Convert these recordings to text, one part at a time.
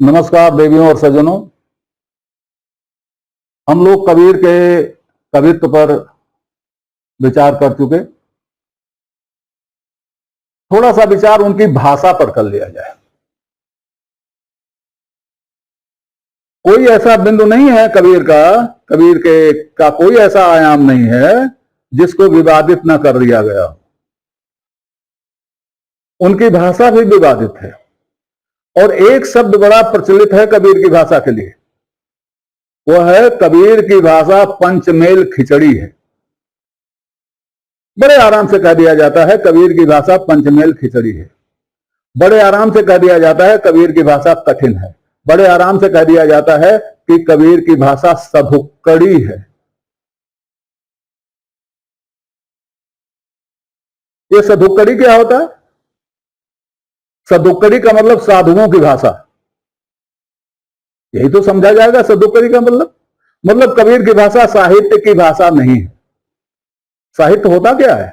नमस्कार देवियों और सज्जनों। हम लोग कबीर के कवित्व पर विचार कर चुके। थोड़ा सा विचार उनकी भाषा पर कर लिया जाए। कोई ऐसा बिंदु नहीं है कबीर का कोई ऐसा आयाम नहीं है जिसको विवादित न कर दिया गया। उनकी भाषा भी विवादित है और एक शब्द बड़ा प्रचलित है कबीर की भाषा के लिए। वो है कबीर की भाषा पंचमेल खिचड़ी है। बड़े आराम से कह दिया जाता है कबीर की भाषा पंचमेल खिचड़ी है। बड़े आराम से कह दिया जाता है कबीर की भाषा कठिन है। बड़े आराम से कह दिया जाता है कि कबीर की भाषा सधुक्कड़ी है। ये सधुक्कड़ी क्या होता है? सधुक्कड़ी का मतलब साधुओं की भाषा। यही तो समझा जाएगा सधुक्कड़ी का मतलब कबीर की भाषा साहित्य की भाषा नहीं है। साहित्य होता क्या है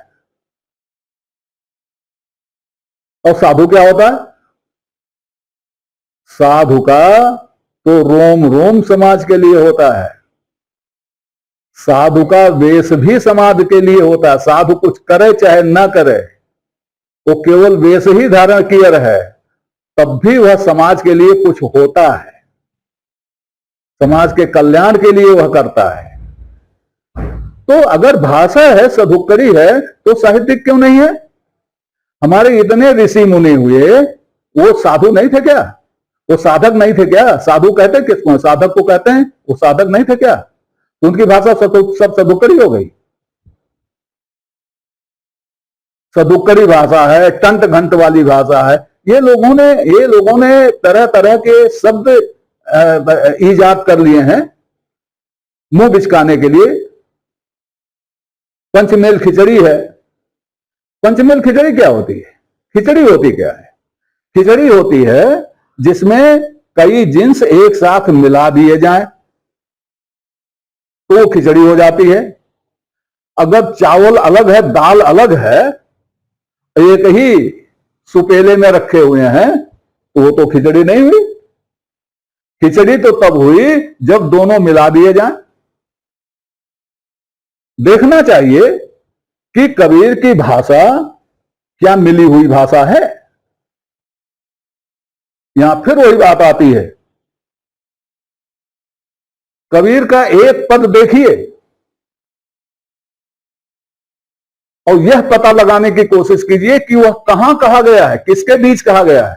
और साधु क्या होता है? साधु का तो रोम रोम समाज के लिए होता है। साधु का वेश भी समाज के लिए होता है। साधु कुछ करे चाहे ना करे, वो केवल वेश ही धारण किया रहे, तब भी वह समाज के लिए कुछ होता है। समाज के कल्याण के लिए वह करता है। तो अगर भाषा है, सधुक्कड़ी है, तो साहित्यिक क्यों नहीं है? हमारे इतने ऋषि मुनि हुए, वो साधु नहीं थे क्या? वो साधक नहीं थे क्या? साधु कहते किसको? साधक को कहते हैं। वो साधक नहीं थे क्या? तो उनकी भाषा सब सधुक्कड़ी हो गई। सधुक्कड़ी भाषा है, टंट घंट वाली भाषा है। ये लोगों ने तरह तरह के शब्द ईजाद कर लिए हैं मुंह बिचकाने के लिए। पंचमेल खिचड़ी है। पंचमेल खिचड़ी क्या होती है? खिचड़ी होती क्या है? खिचड़ी होती है जिसमें कई जिन्स एक साथ मिला दिए जाएं तो वो खिचड़ी हो जाती है। अगर चावल अलग है, दाल अलग है, एक ही सुपेले में रखे हुए हैं, तो वो तो खिचड़ी नहीं हुई। खिचड़ी तो तब हुई जब दोनों मिला दिए जाएं। देखना चाहिए कि कबीर की भाषा क्या मिली हुई भाषा है। यहां फिर वही बात आती है। कबीर का एक पद देखिए और यह पता लगाने की कोशिश कीजिए कि वह कहां कहा गया है, किसके बीच कहा गया है।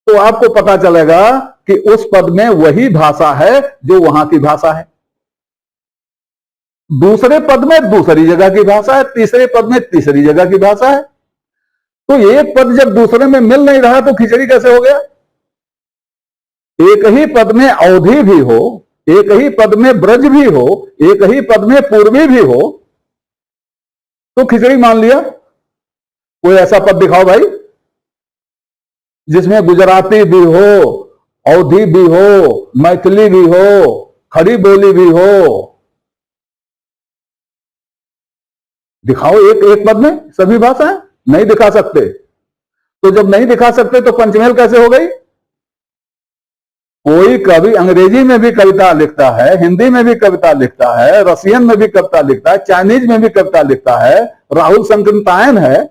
तो आपको पता चलेगा कि उस पद में वही भाषा है जो वहां की भाषा है। दूसरे पद में दूसरी जगह की भाषा है, तीसरे पद में तीसरी जगह की भाषा है। तो एक पद जब दूसरे में मिल नहीं रहा तो खिचड़ी कैसे हो गया? एक ही पद में अवधि भी हो, एक ही पद में ब्रज भी हो, एक ही पद में पूर्वी भी हो, तो खिचड़ी मान लिया। कोई ऐसा पद दिखाओ भाई जिसमें गुजराती भी हो, अवधी भी हो, मैथिली भी हो, खड़ी बोली भी हो। दिखाओ एक एक पद में सभी भाषाएं। नहीं दिखा सकते। तो जब नहीं दिखा सकते तो पंचमेल कैसे हो गई? कोई कवि अंग्रेजी में भी कविता लिखता है, हिंदी में भी कविता लिखता है, रसियन में भी कविता लिखता है, चाइनीज में भी कविता लिखता है, राहुल संकृतायन है,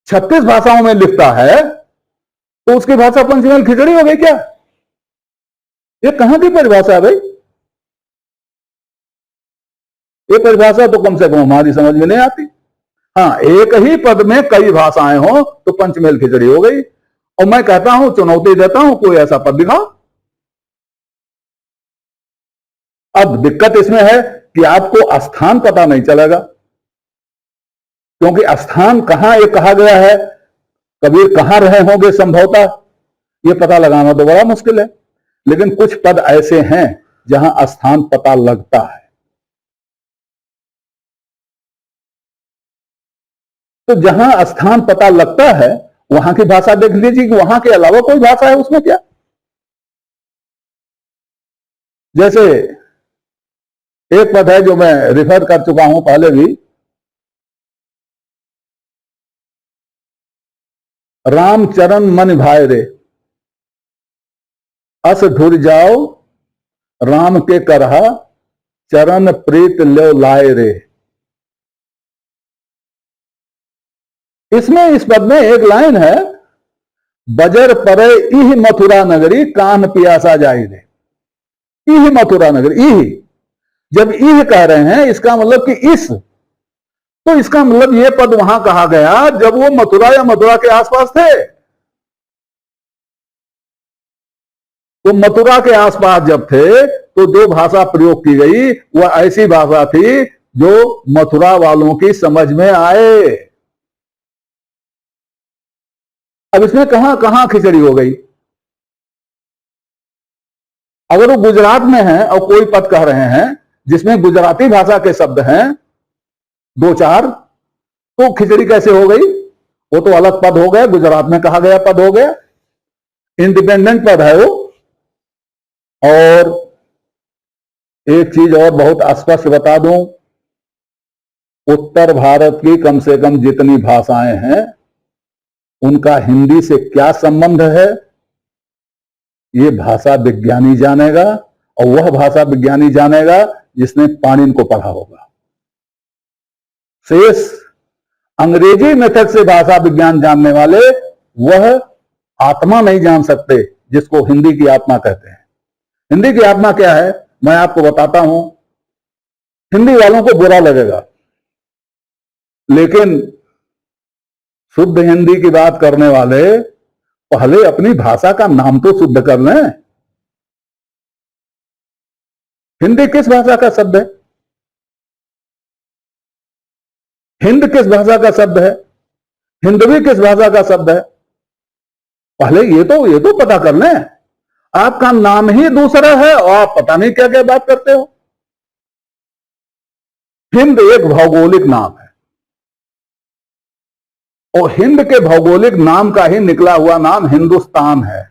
36 भाषाओं में लिखता है, तो उसकी भाषा पंचमेल खिचड़ी हो गई क्या? ये कहां की परिभाषा है भाई? ये परिभाषा तो कम से कम हमारी समझ में नहीं आती। हाँ, एक ही पद में कई भाषाएं हो तो पंचमेल खिचड़ी हो गई। और मैं कहता हूं, चुनौती देता हूं, कोई ऐसा पद दिखाओ। अब दिक्कत इसमें है कि आपको स्थान पता नहीं चलेगा, क्योंकि स्थान कहां ये कहा गया है, कबीर कहां रहे होंगे संभवतः, ये पता लगाना तो बड़ा मुश्किल है। लेकिन कुछ पद ऐसे हैं जहां स्थान पता लगता है। तो जहां स्थान पता लगता है वहां की भाषा देख लीजिए कि वहां के अलावा कोई भाषा है उसमें क्या। जैसे एक पद है जो मैं रिफर कर चुका हूं पहले भी, रामचरण मन भाई रे। अस ढुर जाओ राम के करहा, चरण प्रीत लो लाए रे। इसमें इस पद में एक लाइन है, बजर परे इह मथुरा नगरी, कान पियासा जाई रे। इह मथुरा नगरी, इह जब इह कह रहे हैं इसका मतलब कि इस, तो इसका मतलब यह पद वहां कहा गया जब वो मथुरा या मथुरा के आसपास थे। तो मथुरा के आसपास जब थे तो जो भाषा प्रयोग की गई वह ऐसी भाषा थी जो मथुरा वालों की समझ में आए। अब इसमें कहां कहां खिचड़ी हो गई। अगर वो गुजरात में है और कोई पद कह रहे हैं जिसमें गुजराती भाषा के शब्द हैं दो चार, तो खिचड़ी कैसे हो गई। वो तो अलग पद हो गया, गुजरात में कहा गया पद हो गया, इंडिपेंडेंट पद है वो। और एक चीज और बहुत स्पष्ट बता दूं, उत्तर भारत की कम से कम जितनी भाषाएं हैं उनका हिंदी से क्या संबंध है, ये भाषा विज्ञानी जानेगा, और वह भाषा विज्ञानी जानेगा जिसने पाणिनि को पढ़ा होगा। शेष अंग्रेजी मेथड से भाषा विज्ञान जानने वाले वह आत्मा नहीं जान सकते जिसको हिंदी की आत्मा कहते हैं। हिंदी की आत्मा क्या है मैं आपको बताता हूं। हिंदी वालों को बुरा लगेगा, लेकिन शुद्ध हिंदी की बात करने वाले पहले अपनी भाषा का नाम तो शुद्ध कर लें। हिंदी किस भाषा का शब्द है, हिंद किस भाषा का शब्द है, हिंदवी किस भाषा का शब्द है, पहले ये तो पता कर लें। आपका नाम ही दूसरा है और आप पता नहीं क्या क्या बात करते हो। हिंद एक भौगोलिक नाम है और हिंद के भौगोलिक नाम का ही निकला हुआ नाम हिंदुस्तान है।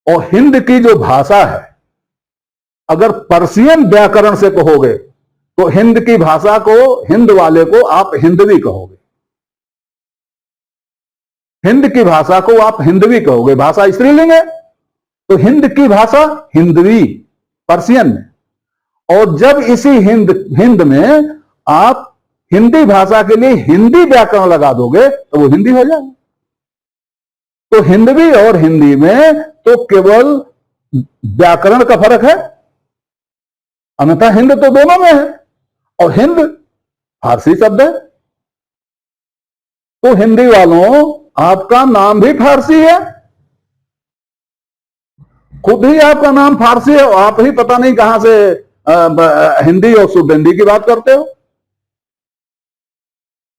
और हिंद की जो भाषा है, अगर पर्शियन व्याकरण से कहोगे तो हिंद की भाषा को, हिंद वाले को आप हिंदवी कहोगे, हिंद की भाषा को आप हिंदवी कहोगे, भाषा स्त्रीलिंग है तो हिंद की भाषा हिंदवी पर्शियन में। और जब इसी हिंद में आप हिंदी भाषा के लिए हिंदी व्याकरण लगा दोगे तो वो हिंदी हो जाएगा। तो हिंदवी और हिंदी में तो केवल व्याकरण का फर्क है, अन्यथा हिंद तो दोनों में है। और हिंद फारसी शब्द है, तो हिंदी वालों आपका नाम भी फारसी है, खुद ही आपका नाम फारसी है और आप ही पता नहीं कहां से हिंदी और शुद्ध हिंदी की बात करते हो।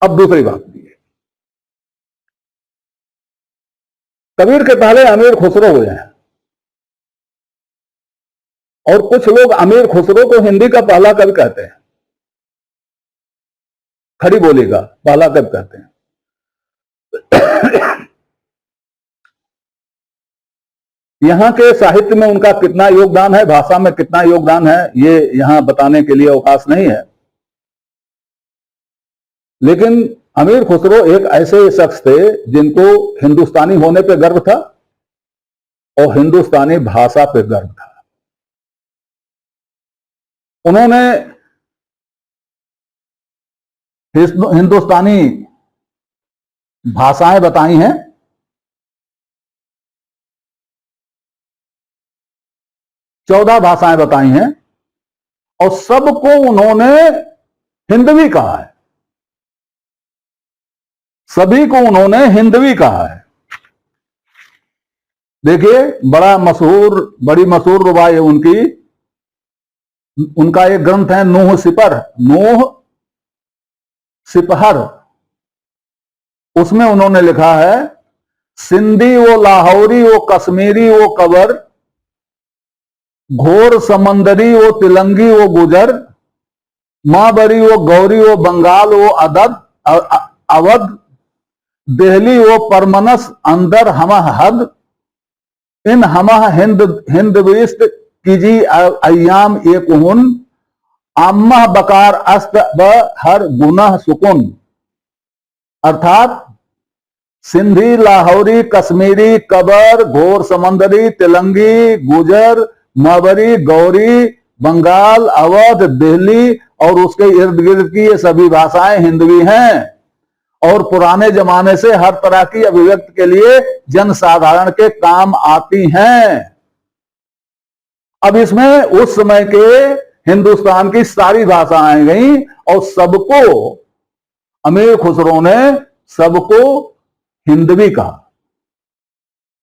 अब दूसरी बात, कबीर के पहले अमीर खुसरो हुए हैं और कुछ लोग अमीर खुसरो को हिंदी का पहला कवि कहते हैं, खड़ी बोली का पहला कवि कहते हैं। यहां के साहित्य में उनका कितना योगदान है, भाषा में कितना योगदान है, ये यहां बताने के लिए अवकाश नहीं है। लेकिन अमीर खुसरो एक ऐसे शख्स थे जिनको हिंदुस्तानी होने पे गर्व था और हिंदुस्तानी भाषा पे गर्व था। उन्होंने हिंदुस्तानी भाषाएं बताई हैं, चौदह भाषाएं बताई हैं और सबको उन्होंने हिंदवी कहा है, सभी को उन्होंने हिंदवी कहा है। देखिए बड़ी मशहूर रुबाई है उनकी, उनका एक ग्रंथ है नूह सिपहर। उसमें उन्होंने लिखा है, सिंधी वो लाहौरी वो कश्मीरी वो कबर, घोर समंदरी वो तिलंगी वो गुजर, मां बरी वो गौरी वो बंगाल वो अवध, देहली वो परमनस अंदर हमह हद, इन हमह हिंद विस्त कीजी अय्याम एक हुन, आम्मा बकार अस्त ब हर गुनाह सुकुन। अर्थात सिंधी, लाहौरी, कश्मीरी, कबर, घोर समंदरी, तेलंगी, गुजर, मवरी, गौरी, बंगाल, अवध, दिल्ली और उसके इर्द गिर्द की ये सभी भाषाएं हिंदवी हैं और पुराने जमाने से हर तरह की अभिव्यक्ति के लिए जनसाधारण के काम आती हैं। अब इसमें उस समय के हिंदुस्तान की सारी भाषाएं गई और सबको अमीर खुसरो ने सबको हिंदवी कहा।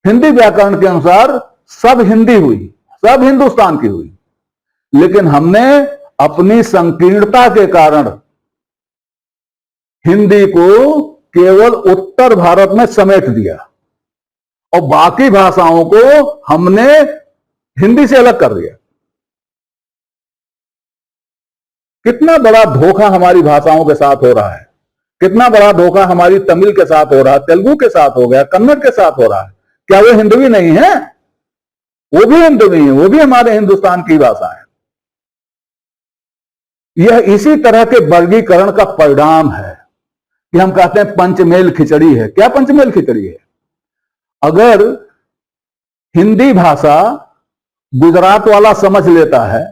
हिंदी व्याकरण के अनुसार सब हिंदी हुई, सब हिंदुस्तान की हुई, लेकिन हमने अपनी संकीर्णता के कारण हिंदी को केवल उत्तर भारत में समेट दिया और बाकी भाषाओं को हमने हिंदी से अलग कर दिया। कितना बड़ा धोखा हमारी भाषाओं के साथ हो रहा है, कितना बड़ा धोखा हमारी तमिल के साथ हो रहा है, तेलुगु के साथ हो गया, कन्नड़ के साथ हो रहा है। क्या वो हिंदवी नहीं है? वो भी हिंदवी है, वो भी हमारे हिंदुस्तान की भाषा है। यह इसी तरह के वर्गीकरण का परिणाम है कि हम कहते हैं पंचमेल खिचड़ी है। क्या पंचमेल खिचड़ी है? अगर हिंदी भाषा गुजरात वाला समझ लेता है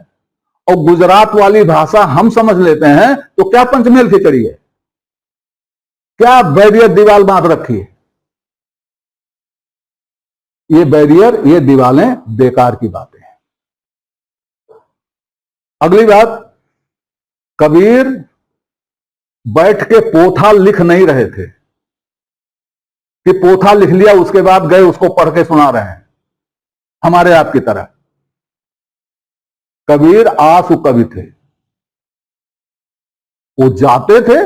और गुजरात वाली भाषा हम समझ लेते हैं तो क्या पंचमेल खिचड़ी है? क्या बैरियर दीवार बांध रखी है? ये बैरियर, ये दीवारें बेकार की बातें हैं। अगली बात, कबीर बैठ के पोथा लिख नहीं रहे थे कि पोथा लिख लिया उसके बाद गए उसको पढ़ के सुना रहे हैं हमारे आपकी तरह। कबीर आंसू कवि थे, वो जाते थे,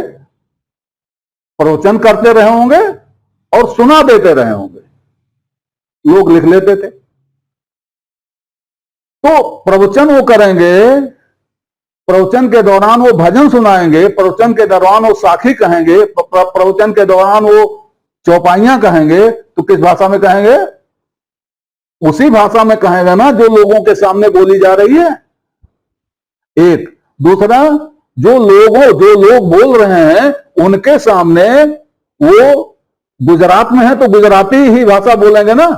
प्रवचन करते रहे होंगे और सुना देते रहे होंगे, लोग लिख लेते थे। तो प्रवचन वो करेंगे, प्रवचन के दौरान वो भजन सुनाएंगे, प्रवचन के दौरान वो साखी कहेंगे, प्रवचन के दौरान वो चौपाइयां कहेंगे, तो किस भाषा में कहेंगे? उसी भाषा में कहेंगे ना जो लोगों के सामने बोली जा रही है। एक दूसरा, जो लोग बोल रहे हैं उनके सामने वो गुजरात में है तो गुजराती ही भाषा बोलेंगे ना,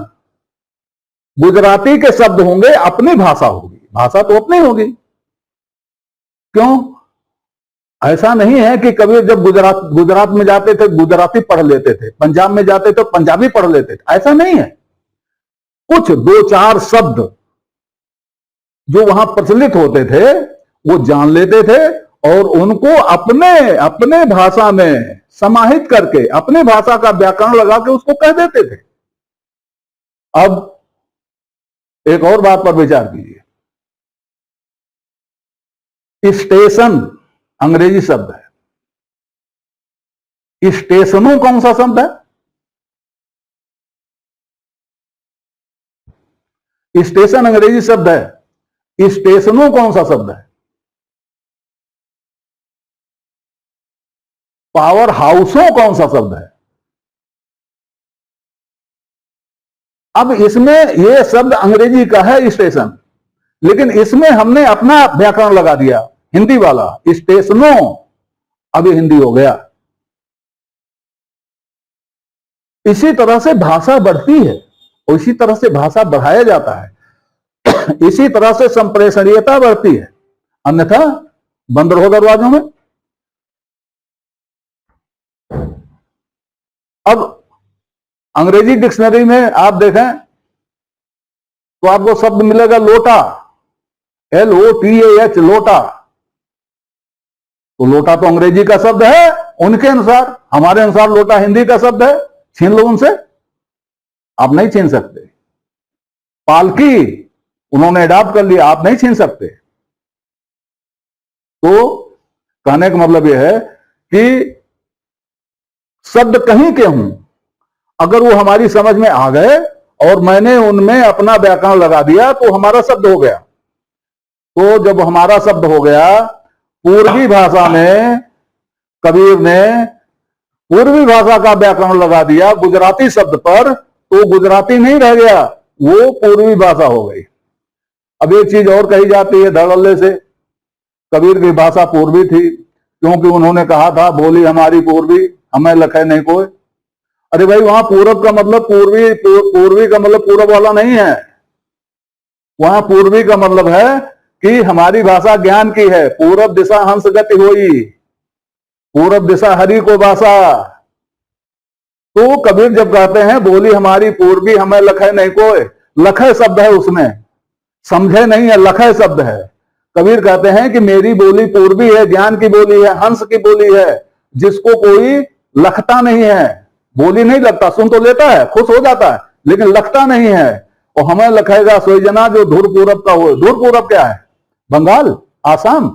गुजराती के शब्द होंगे, अपनी भाषा होगी, भाषा तो अपनी होगी। क्यों? ऐसा नहीं है कि कबीर जब गुजरात में जाते थे गुजराती पढ़ लेते थे, पंजाब में जाते थे पंजाबी पढ़ लेते थे, ऐसा नहीं है। कुछ दो चार शब्द जो वहां प्रचलित होते थे वो जान लेते थे और उनको अपने भाषा में समाहित करके अपने भाषा का व्याकरण लगा के उसको कह देते थे। अब एक और बात पर विचार कीजिए, स्टेशन अंग्रेजी शब्द है, स्टेशनों कौन सा शब्द है? स्टेशन अंग्रेजी शब्द है, स्टेशनों कौन सा शब्द है? पावर हाउसों कौन सा शब्द है? अब इसमें यह शब्द अंग्रेजी का है स्टेशन, लेकिन इसमें हमने अपना व्याकरण लगा दिया हिंदी वाला, स्टेशनों, अब ये हिंदी हो गया। इसी तरह से भाषा बढ़ती है और इसी तरह से भाषा बढ़ाया जाता है, इसी तरह से संप्रेषणीयता बढ़ती है, अन्यथा बंद रहो दरवाजों में। अब अंग्रेजी डिक्शनरी में आप देखें तो आपको शब्द मिलेगा लोटा, LOTAH, लोटा। तो लोटा तो अंग्रेजी का शब्द है उनके अनुसार, हमारे अनुसार लोटा हिंदी का शब्द है। छीन लो उनसे, आप नहीं छीन सकते। पालकी उन्होंने अडॉप्ट कर लिया, आप नहीं छीन सकते। तो कहने का मतलब यह है कि शब्द कहीं के हों, अगर वो हमारी समझ में आ गए और मैंने उनमें अपना व्याकरण लगा दिया तो हमारा शब्द हो गया। तो जब हमारा शब्द हो गया, पूर्वी भाषा में कबीर ने पूर्वी भाषा का व्याकरण लगा दिया गुजराती शब्द पर, तो गुजराती नहीं रह गया, वो पूर्वी भाषा हो गई। अब एक चीज और कही जाती है धड़ल्ले से, कबीर की भाषा पूर्वी थी क्योंकि उन्होंने कहा था बोली हमारी पूर्वी, हमें लखे नहीं कोई। अरे भाई वहां पूरब का मतलब पूर्वी का मतलब पूरब वाला नहीं है। वहां पूर्वी का मतलब है कि हमारी भाषा ज्ञान की है। पूरब दिशा हंस गति होई, पूरब दिशा हरि को भाषा। तो कबीर जब कहते हैं बोली हमारी पूर्वी हमें लखे नहीं कोई, लखे शब्द है उसमें, समझे नहीं है, लखे शब्द है। कबीर कहते हैं कि मेरी बोली पूर्वी है, ज्ञान की बोली है, हंस की बोली है, जिसको कोई लखता नहीं है। बोली नहीं लगता, सुन तो लेता है, खुश हो जाता है, लेकिन लखता नहीं है। और हमें लखेगा सोई जना जो धुर पूरब का हो। धुर पूरब क्या है? बंगाल, आसाम,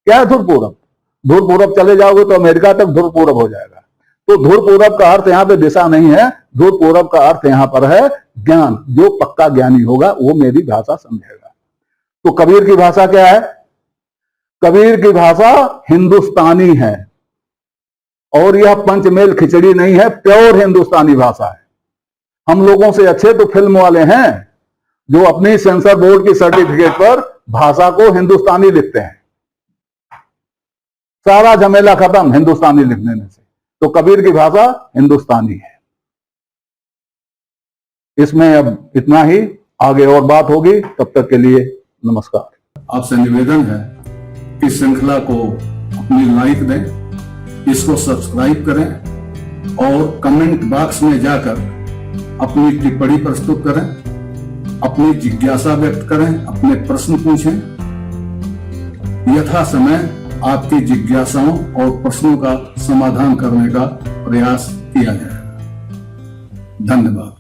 क्या है धुर पूरब? धुर पूरब चले जाओगे तो अमेरिका तक धुर पूरब हो जाएगा। तो धुर पूरब का अर्थ यहां पे दिशा नहीं है, धुर पूरब का अर्थ यहां पर है ज्ञान। जो पक्का ज्ञानी होगा वो मेरी भाषा समझेगा। तो कबीर की भाषा क्या है? कबीर की भाषा हिंदुस्तानी है, और यह पंचमेल खिचड़ी नहीं है, प्योर हिंदुस्तानी भाषा है। हम लोगों से अच्छे तो फिल्म वाले हैं जो अपनी सेंसर बोर्ड की सर्टिफिकेट पर भाषा को हिंदुस्तानी लिखते हैं। सारा झमेला खत्म हिंदुस्तानी लिखने में से। तो कबीर की भाषा हिंदुस्तानी है। इसमें अब इतना ही, आगे और बात होगी। तब तक के लिए नमस्कार। आपसे निवेदन है कि इस श्रृंखला को अपनी लाइक दें, इसको सब्सक्राइब करें और कमेंट बॉक्स में जाकर अपनी टिप्पणी प्रस्तुत करें, अपनी जिज्ञासा व्यक्त करें, अपने प्रश्न पूछें। यथा समय आपकी जिज्ञासाओं और प्रश्नों का समाधान करने का प्रयास किया जाएगा। धन्यवाद।